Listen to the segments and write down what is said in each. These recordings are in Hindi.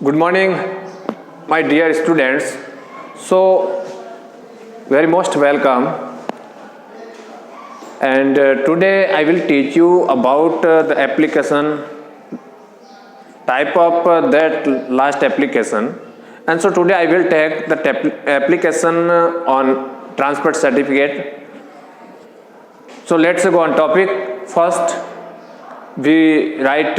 Good morning, my dear students. So, very most welcome. And today I will teach you about the application type of that last application. And so today I will take the application on transport certificate. So let's go on topic. First, we write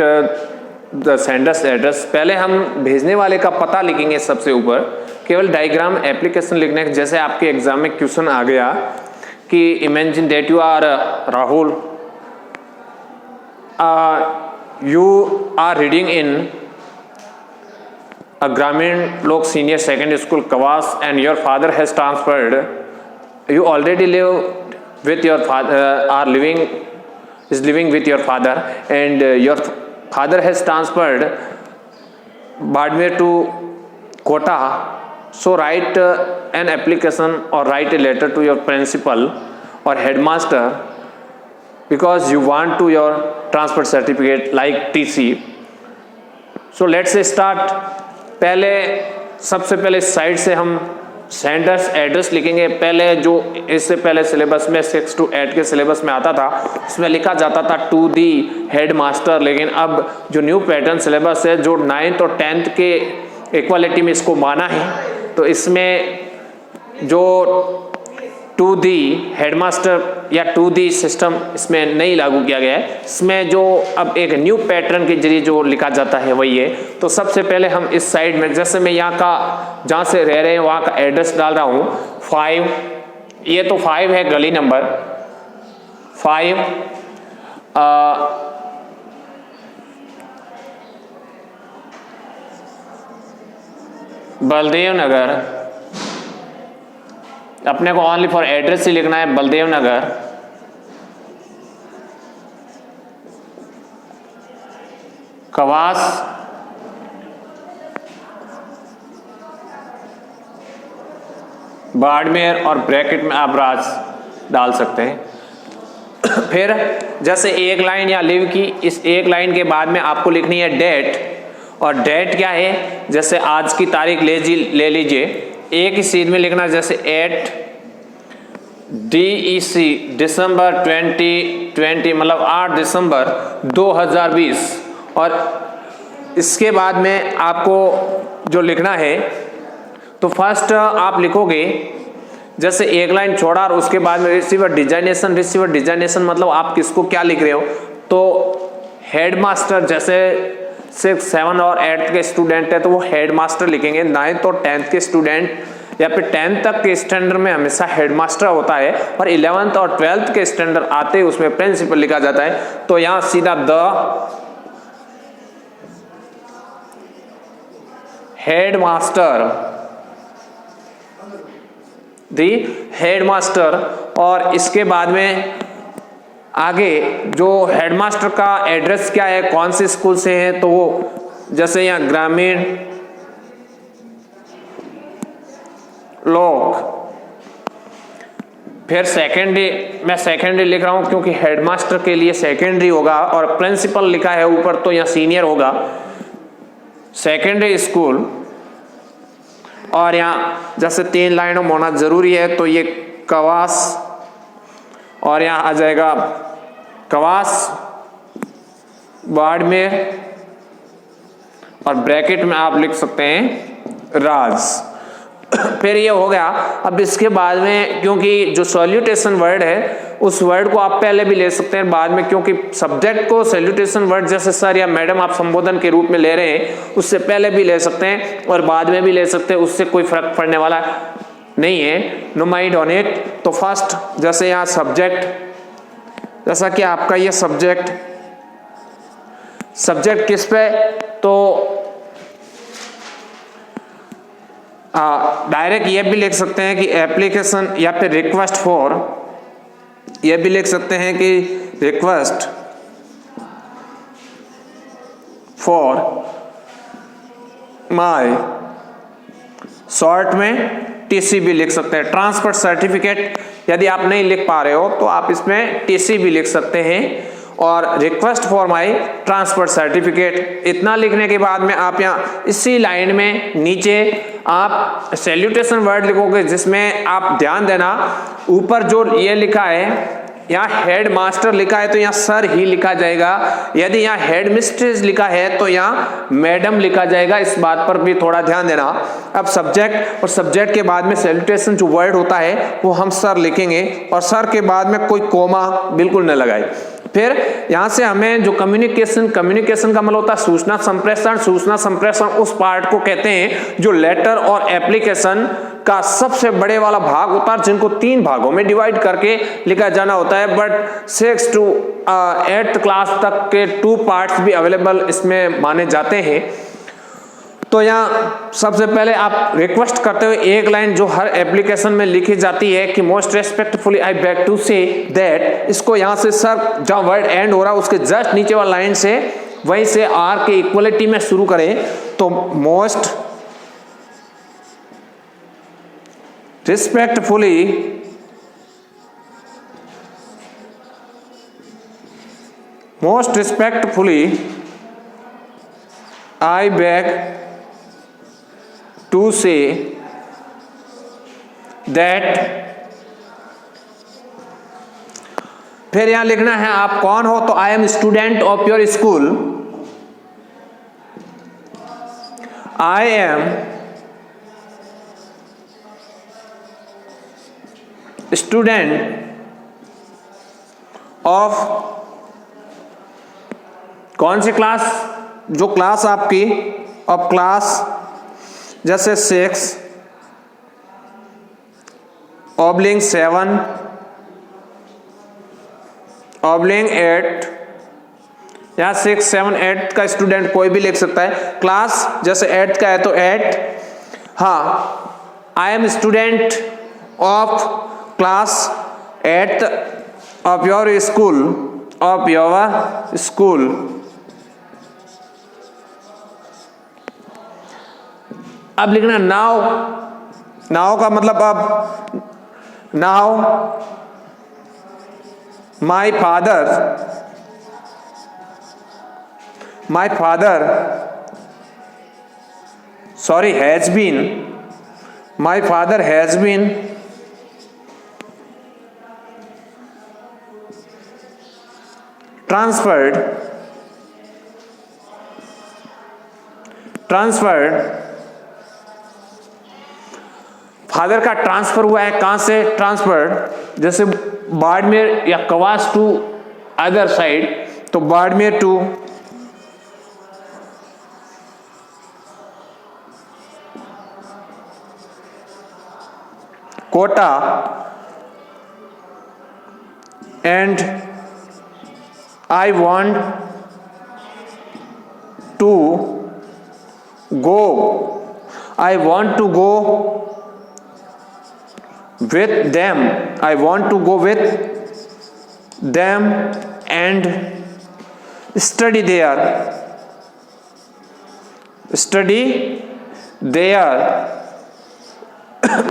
the sender's address. पहले हम भेजने वाले का पता लिखेंगे सबसे ऊपर. केवल डायग्राम एप्लीकेशन लिखने के, जैसे आपके एग्जाम में क्वेश्चन आ गया कि imagine that you are Rahul, you are reading in a Gramin Lok senior secondary school Kawas and your father has transferred, you already live with your father, is living with your father, and your father has transferred Badmer to Kota. So write an application or write a letter to your principal or headmaster because you want to your transfer certificate like TC. So let's start. पहले सबसे पहले साइड से हम सेंडर्स एड्रेस लिखेंगे. पहले जो इससे पहले सिलेबस में 6 to 8 के सिलेबस में आता था, इसमें लिखा जाता था टू दी हेड मास्टर. लेकिन अब जो न्यू पैटर्न सिलेबस है, जो 9th और 10th के इक्वालिटी में इसको माना है, तो इसमें जो टू दी हेडमास्टर या टू दी सिस्टम इसमें नहीं लागू किया गया है. इसमें जो अब एक न्यू पैटर्न के जरिए जो लिखा जाता है वही है. तो सबसे पहले हम इस साइड में, जैसे मैं यहाँ का जहाँ से रह रहे हैं वहाँ का एड्रेस डाल रहा हूँ 5, ये तो 5 है गली नंबर 5, बलदेव नगर. अपने को ओनली फॉर एड्रेस ही लिखना है, बलदेव नगर, कवास, बाड़मेर, और ब्रैकेट में आप राज डाल सकते हैं. फिर जैसे एक लाइन या लिव की, इस एक लाइन के बाद में आपको लिखनी है डेट. और डेट क्या है, जैसे आज की तारीख ले लीजिए. एक ही सीध में लिखना, जैसे 8 DEC दिसंबर 2020, मतलब 8 दिसंबर 2020. और इसके बाद में आपको जो लिखना है, तो फर्स्ट आप लिखोगे, जैसे एक लाइन छोड़ा और उसके बाद में रिसीवर डिजाइनेशन. रिसीवर डिजाइनेशन मतलब आप किसको क्या लिख रहे हो, तो हेडमास्टर, जैसे 6, 7 और 8 के स्टूडेंट है तो वो हेडमास्टर लिखेंगे. 9th और 10th के स्टूडेंट या फिर 10th तक के स्टैंडर्ड में हमेशा हेडमास्टर होता है, और 11th और 12th के स्टैंडर्ड आते ही उसमें प्रिंसिपल लिखा जाता है. तो यहां सीधा द हेडमास्टर. और इसके बाद में आगे जो हेडमास्टर का एड्रेस क्या है, कौन से स्कूल से है, तो वो जैसे यहाँ ग्रामीण लोक. फिर सेकेंडरी, मैं सेकेंडरी लिख रहा हूं क्योंकि हेडमास्टर के लिए सेकेंडरी होगा, और प्रिंसिपल लिखा है ऊपर तो यहाँ सीनियर होगा. सेकेंडरी स्कूल, और यहाँ जैसे 3 लाइनों में होना जरूरी है, तो ये कवास, और यहाँ आ जाएगा कवास, बाड़मेर, और ब्रैकेट में आप लिख सकते हैं राज. फिर ये हो गया. अब इसके बाद में, क्योंकि जो सॉल्यूटेशन वर्ड है उस वर्ड को आप पहले भी ले सकते हैं बाद में, क्योंकि सब्जेक्ट को सॉल्यूटेशन वर्ड जैसे सर या मैडम आप संबोधन के रूप में ले रहे हैं, उससे पहले भी ले सकते हैं और बाद में भी ले सकते हैं, उससे कोई फर्क पड़ने वाला नहीं है. No mind on it. तो फर्स्ट जैसे यहाँ सब्जेक्ट, जैसा कि आपका ये सब्जेक्ट किस पे, तो डायरेक्ट ये भी लिख सकते हैं कि एप्लीकेशन, या फिर रिक्वेस्ट फॉर, ये भी लिख सकते हैं कि रिक्वेस्ट फॉर माय, शॉर्ट में TC भी लिख सकते हैं. ट्रांसफर सर्टिफिकेट यदि आप नहीं लिख पा रहे हो तो आप इसमें TC भी लिख सकते हैं. और request for my transfer certificate. इतना लिखने के बाद में आप यहाँ इसी लाइन में नीचे आप सैल्यूटेशन वर्ड लिखोगे, जिसमें आप ध्यान देना ऊपर जो ये लिखा है यहाँ हेड मास्टर लिखा है तो यहाँ सर ही लिखा जाएगा, यदि यहाँ हेड मिस्ट्रेस लिखा है तो यहाँ मैडम लिखा जाएगा। इस बात पर भी थोड़ा ध्यान देना। अब सब्जेक्ट और सब्जेक्ट के बाद में सैल्यूटेशन जो वर्ड होता है वो हम सर लिखेंगे और सर के बाद में कोई कोमा बिल्कुल न लगाए। फिर यहां से हमें जो कम्युनिकेशन का मतलब होता है सूचना संप्रेषण उस पार्ट को कहते हैं जो लेटर और एप्लीकेशन का सबसे बड़े वाला भाग होता है, जिनको 3 भागों में डिवाइड करके लिखा जाना होता है। बट 6 to 8th क्लास तक के 2 पार्ट्स भी अवेलेबल इसमें माने जाते हैं। तो यहाँ सबसे पहले आप रिक्वेस्ट करते हुए एक लाइन जो हर एप्लीकेशन में लिखी जाती है कि most respectfully I beg to say that, इसको यहाँ से सर जहाँ वर्ड एंड हो रहा है उसके जस्ट नीचे वाला लाइन से वहीं से आर के इक्वलिटी में शुरू करें तो most respectfully I beg to say that। फिर यहां लिखना है आप कौन हो, तो आई am student of your school, I am student of कौन सी क्लास, जो क्लास आपकी ऑफ क्लास जैसे 6/7 8 या 6, 7, 8 का स्टूडेंट कोई भी लिख सकता है। क्लास जैसे 8 का है तो 8। हाँ, I am student of class 8 of your school, अब लिखना नाउ का मतलब अब now my father has been transferred father का ट्रांसफर हुआ है, कहां से ट्रांसफर्ड, जैसे बाड़मेर या कवास टू अदर साइड, तो Barmer to Kota and I want to go with them and study there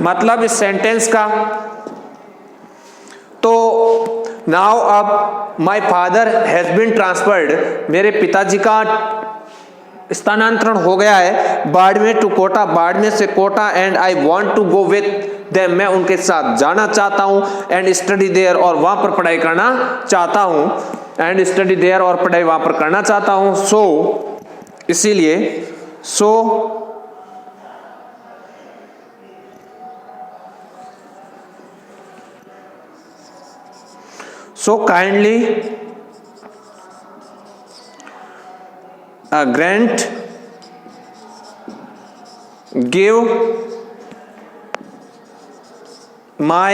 मतलब इस सेंटेंस का, तो नाउ अब my father has been transferred, मेरे पिताजी का स्थानांतरण हो गया है बाड़मेर टू कोटा, बाड़मेर से Kota, and I want to go with them, मैं उनके साथ जाना चाहता हूं, एंड स्टडी देयर, और वहां पर पढ़ाई करना चाहता हूं, एंड स्टडी देयर, और पढ़ाई वहां पर करना चाहता हूं। सो इसीलिए so kindly grant give my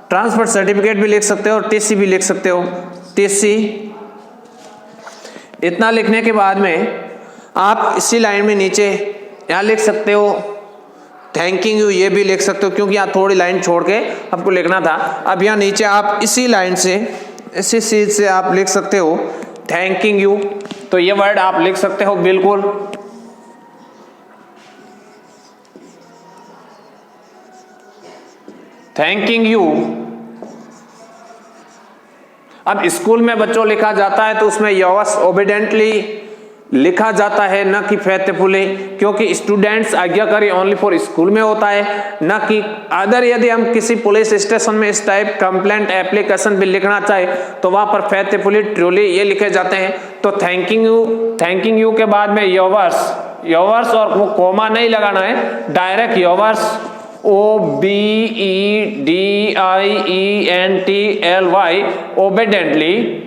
transfer certificate भी लिख सकते हो और टीसी भी लिख सकते हो, टीसी। इतना लिखने के बाद में आप इसी लाइन में नीचे यहाँ लिख सकते हो थैंकिंग यू, ये भी लिख सकते हो क्योंकि यहाँ थोड़ी लाइन छोड़ के आपको लिखना था। अब यहाँ नीचे आप इसी लाइन से इसी चीज से आप लिख सकते हो थैंकिंग यू, तो ये वर्ड आप लिख सकते हो बिल्कुल। थैंकिंग यू अब स्कूल में बच्चों लिखा जाता है तो उसमें योर्स ओबीडेंटली लिखा जाता है, न कि फेथफुली, क्योंकि स्टूडेंट्स आज्ञाकारी ओनली फॉर स्कूल में होता है, न कि अदर। यदि हम किसी पुलिस स्टेशन में इस टाइप कंप्लेंट एप्लीकेशन भी लिखना चाहे तो वहां पर फेथफुली ट्रूली ये लिखे जाते हैं। तो थैंकिंग यू के बाद में योर्स और वो कोमा नहीं लगाना है, direct yours OBEDIENTLY obediently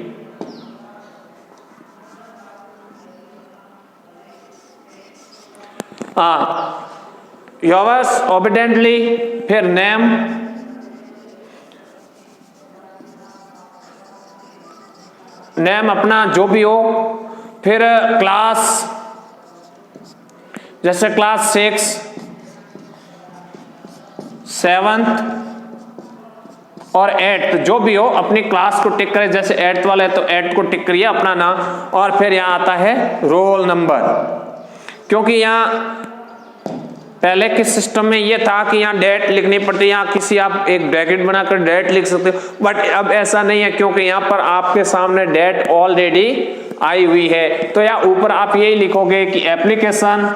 yours obediently, फिर नेम अपना जो भी हो, फिर क्लास, जैसे क्लास 6, 7th और 8th जो भी हो अपनी क्लास को टिक करे, जैसे 8th वाले तो 8th को टिक करिए अपना नाम, और फिर यहां आता है रोल नंबर। क्योंकि यहाँ पहले के सिस्टम में ये था कि यहाँ डेट लिखनी पड़ती है, यहाँ किसी आप एक ब्रैकेट बनाकर डेट लिख सकते हो, बट अब ऐसा नहीं है क्योंकि यहाँ पर आपके सामने डेट ऑलरेडी आई हुई है। तो यहाँ ऊपर आप यही लिखोगे कि एप्लीकेशन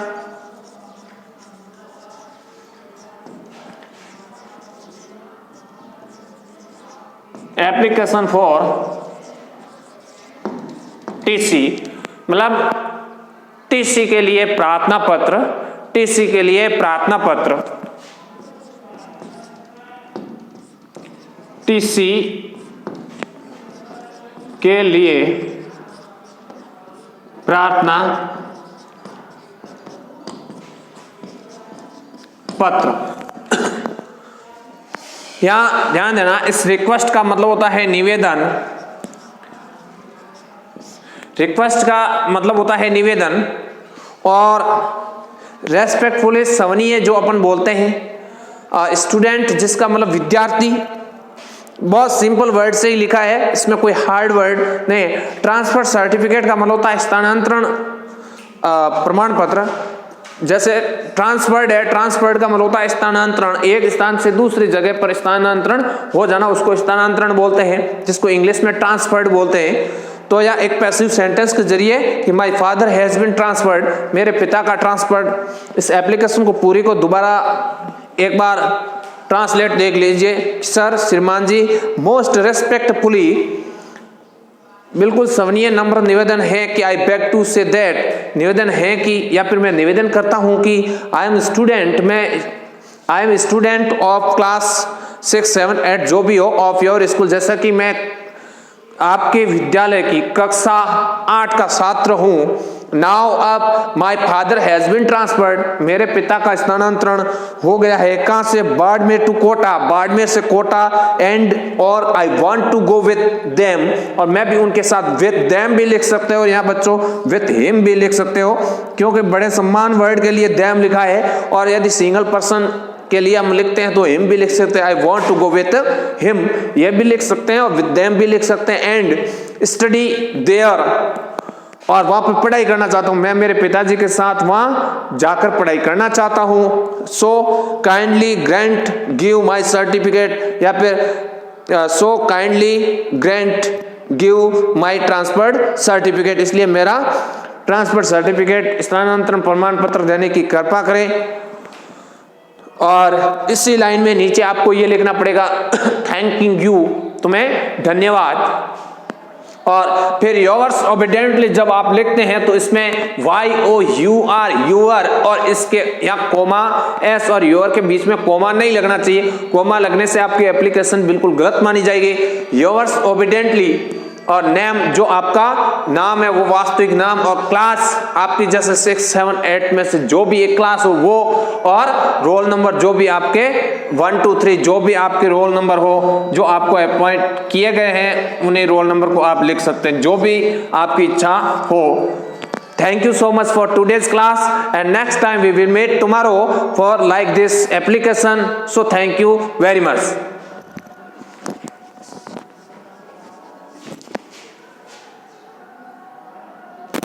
फॉर टीसी, मतलब टीसी के लिए प्रार्थना पत्र, टीसी के लिए प्रार्थना पत्र, टीसी के लिए प्रार्थना पत्र। यहां ध्यान देना, इस रिक्वेस्ट का मतलब होता है निवेदन, रिक्वेस्ट का मतलब होता है निवेदन, और रेस्पेक्टफुली सवनीय जो अपन बोलते हैं, स्टूडेंट जिसका मतलब विद्यार्थी, बहुत सिंपल वर्ड से ही लिखा है, इसमें कोई हार्ड वर्ड नहीं। ट्रांसफर सर्टिफिकेट का मतलब होता है स्थानांतरण प्रमाण पत्र, जैसे ट्रांसफर्ड है, ट्रांसफर्ड का मतलब होता है स्थानांतरण, एक स्थान से दूसरी जगह पर स्थानांतरण हो जाना, उसको स्थानांतरण बोलते हैं, जिसको इंग्लिश में ट्रांसफर्ड बोलते हैं। तो या एक पैसिव सेंटेंस के जरिए कि my father has been transferred, मेरे पिता का ट्रांसफर्ड। इस एप्लीकेशन को पूरी को दोबारा एक बार ट्रांसलेट देख लीजिए। सर, श्रीमान जी, मोस्ट रेस्पेक्टफुली, बिल्कुल सवनीय नम्र निवेदन है कि I beg to say that, निवेदन है कि, या फिर मैं निवेदन करता हूं कि आई एम स्टूडेंट ऑफ क्लास 6, 7, 8 जो भी हो ऑफ योर स्कूल, जैसा कि मैं आपके विद्यालय की कक्षा 8 का छात्र हूं। नाउ अब my father has been transferred, मेरे पिता का स्थानांतरण हो गया है, कहां से, बाड़मेर टू कोटा, बाड़मेर से कोटा, एंड और I want to go with them, और मैं भी उनके साथ, विथ देम भी लिख सकते हो, और यहाँ बच्चों विथ हिम भी लिख सकते हो, क्योंकि बड़े सम्मान वर्ड के लिए देम लिखा है, और यदि सिंगल पर्सन के लिए हम लिखते हैं तो हिम भी लिख सकते हैं, I want to go with him ये भी लिख सकते हैं, और विद देम भी लिख सकते हैं, एंड स्टडी देयर, और वहां पर पढ़ाई करना चाहता हूं, मैं मेरे पिताजी के साथ वहां जाकर पढ़ाई करना चाहता हूं। So kindly grant give my certificate, या फिर so kindly grant give my transferred certificate, इसलिए मेरा ट्रांसफर सर्टिफिकेट, स्थानांतरण प्रमाण पत्र देने की कृपा करें। और इसी लाइन में नीचे आपको ये लिखना पड़ेगा थैंकिंग यू, तुम्हें धन्यवाद। और फिर योर्स ओबीडेंटली जब आप लिखते हैं तो इसमें YOUR यूअर, और इसके यहाँ कोमा, एस और योर के बीच में कोमा नहीं लगना चाहिए, कोमा लगने से आपकी एप्लीकेशन बिल्कुल गलत मानी जाएगी। योर्स ओबीडेंटली, और नेम जो आपका नाम है वो वास्तविक नाम, और क्लास आपकी जैसे 6, 7, 8 में से जो भी एक क्लास हो वो, और रोल नंबर जो भी आपके 1, 2, 3 जो भी आपके रोल नंबर हो जो आपको अपॉइंट किए गए हैं उन्हीं रोल नंबर को आप लिख सकते हैं, जो भी आपकी इच्छा हो। Thank you so much for today's class, and next time we will meet tomorrow for like this application. So thank you very much.